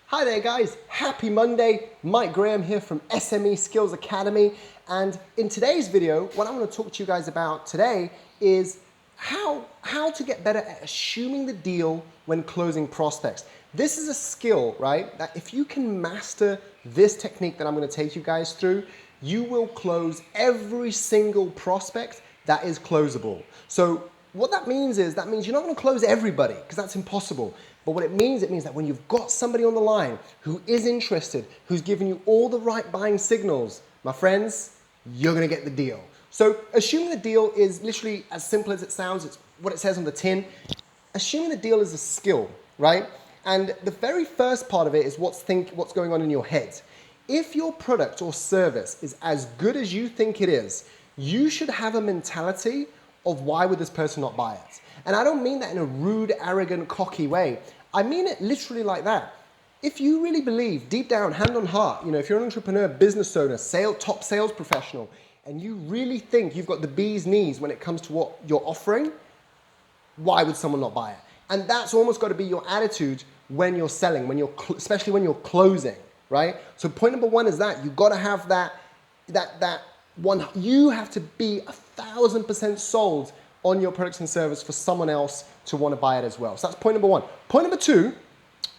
Hi there guys, happy Monday. Mike Graham here from SME Skills Academy, and in today's video what I want to talk to you guys about today is how to get better at assuming the deal when closing prospects. This is a skill, right, that if you can master this technique that I'm going to take you guys through, you will close every single prospect that is closable. So what that means is, you're not going to close everybody because that's impossible. But what it means that when you've got somebody on the line who is interested, who's giving you all the right buying signals, my friends, you're going to get the deal. So assuming the deal is literally as simple as it sounds. It's what it says on the tin. Assuming the deal is a skill, right? And the very first part of it is what's going on in your head. If your product or service is as good as you think it is, you should have a mentality of why would this person not buy it? And I don't mean that in a rude, arrogant, cocky way. I mean it literally like that. If you really believe, deep down, hand on heart, if you're an entrepreneur, business owner, top sales professional, and you really think you've got the bee's knees when it comes to what you're offering, why would someone not buy it? And that's almost got to be your attitude when you're selling, especially when you're closing, right? So point number one is that you've got to have that one. You have to be 1,000% sold on your products and service for someone else to want to buy it as well. So that's point number one. Point number two,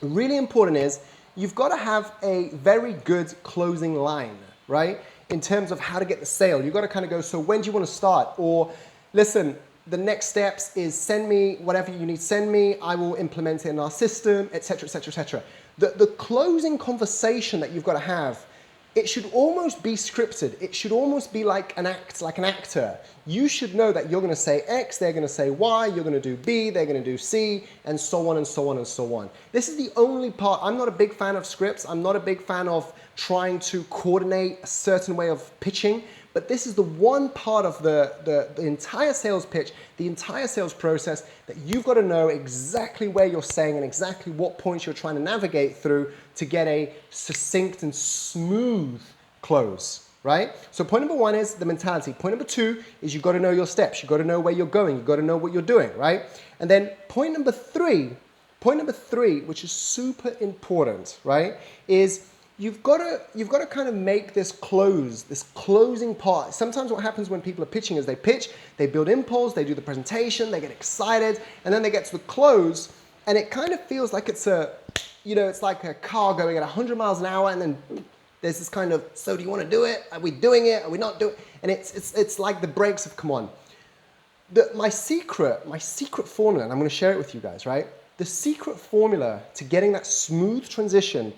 really important, is you've got to have a very good closing line, right? In terms of how to get the sale. You've got to kind of go, so when do you want to start? Or listen, the next steps is send me whatever you need to send me. I will implement it in our system, etc., etc., etc. The closing conversation that you've got to have, it should almost be scripted. It should almost be like an actor. You should know that you're going to say X, they're going to say Y, you're going to do B, they're going to do C, and so on and so on and so on. This is the only part. I'm not a big fan of scripts. I'm not a big fan of trying to coordinate a certain way of pitching. But this is the one part of the entire sales pitch, the entire sales process, that you've got to know exactly where you're saying and exactly what points you're trying to navigate through to get a succinct and smooth close, right? So point number one is the mentality. Point number two is you've got to know your steps. You've got to know where you're going. You've got to know what you're doing, right? And then point number three, which is super important, right, is You've got to kind of make this closing part. Sometimes what happens when people are pitching is they pitch, they build impulse, they do the presentation, they get excited, and then they get to the close, and it kind of feels like it's like a car going at 100 miles an hour, and then there's this kind of, so do you want to do it? Are we doing it? Are we not doing it? And it's like the brakes have come on. My secret formula, and I'm going to share it with you guys, right? The secret formula to getting that smooth transition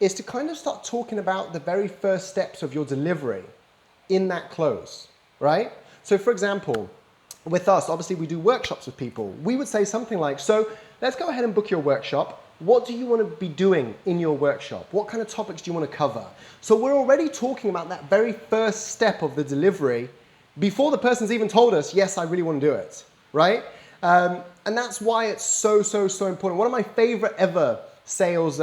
is to kind of start talking about the very first steps of your delivery in that close, right? So for example, with us, obviously we do workshops with people. We would say something like, so let's go ahead and book your workshop. What do you want to be doing in your workshop? What kind of topics do you want to cover? So we're already talking about that very first step of the delivery before the person's even told us, yes, I really want to do it, right? And that's why it's so important. One of my favorite ever sales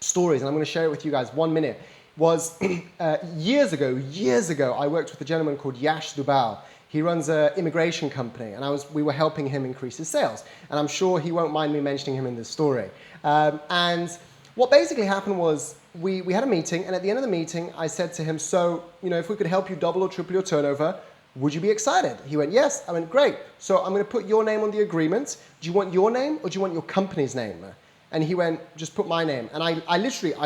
stories, and I'm going to share it with you guys 1 minute, was years ago, I worked with a gentleman called Yash Dubal. He runs an immigration company, and we were helping him increase his sales. And I'm sure he won't mind me mentioning him in this story. And what basically happened was we had a meeting, and at the end of the meeting, I said to him, so, if we could help you double or triple your turnover, would you be excited? He went, yes. I went, great. So I'm going to put your name on the agreement. Do you want your name, or do you want your company's name? And he went, just put my name. And I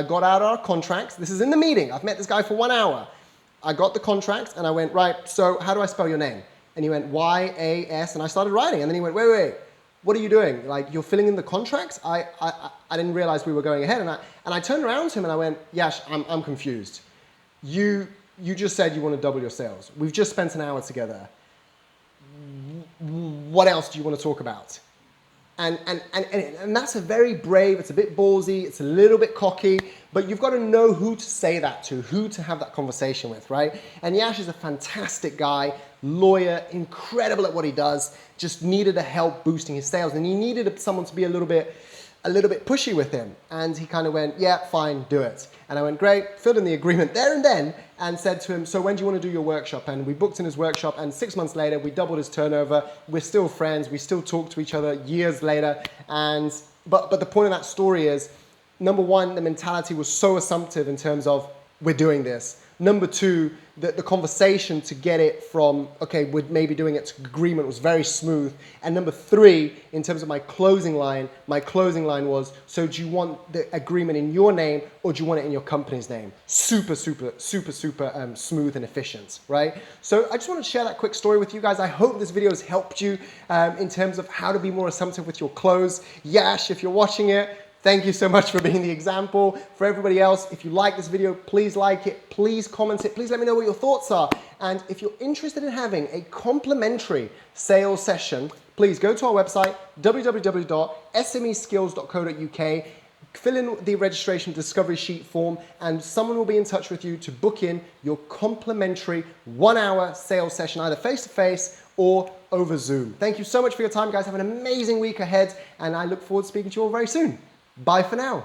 got out our contracts. This is in the meeting. I've met this guy for 1 hour. I got the contracts and I went, right, so how do I spell your name? And he went, Y-A-S, and I started writing. And then he went, wait, what are you doing? Like, you're filling in the contracts? I didn't realize we were going ahead. And I turned around to him and I went, Yash, I'm confused. You just said you want to double your sales. We've just spent an hour together. What else do you want to talk about? And that's a very brave, it's a bit ballsy, it's a little bit cocky, but you've got to know who to say that to, who to have that conversation with, right? And Yash is a fantastic guy, lawyer, incredible at what he does, just needed a help boosting his sales, and he needed someone to be a little bit pushy with him. And he kind of went, yeah, fine, do it. And I went, great, filled in the agreement there and then, and said to him, so when do you want to do your workshop? And we booked in his workshop, and 6 months later, we doubled his turnover. We're still friends. We still talk to each other years later. But the point of that story is, number one, the mentality was so assumptive in terms of we're doing this. Number two, the conversation to get it from, okay, we're maybe doing it to agreement was very smooth. And number three, in terms of my closing line was, so do you want the agreement in your name or do you want it in your company's name? Super, super, super, super smooth and efficient, right? So I just want to share that quick story with you guys. I hope this video has helped you in terms of how to be more assumptive with your close. Yash, if you're watching it, thank you so much for being the example. For everybody else, if you like this video, please like it, please comment it, please let me know what your thoughts are. And if you're interested in having a complimentary sales session, please go to our website, www.smeskills.co.uk, fill in the registration discovery sheet form, and someone will be in touch with you to book in your complimentary 1-hour sales session, either face-to-face or over Zoom. Thank you so much for your time, guys. Have an amazing week ahead, and I look forward to speaking to you all very soon. Bye for now.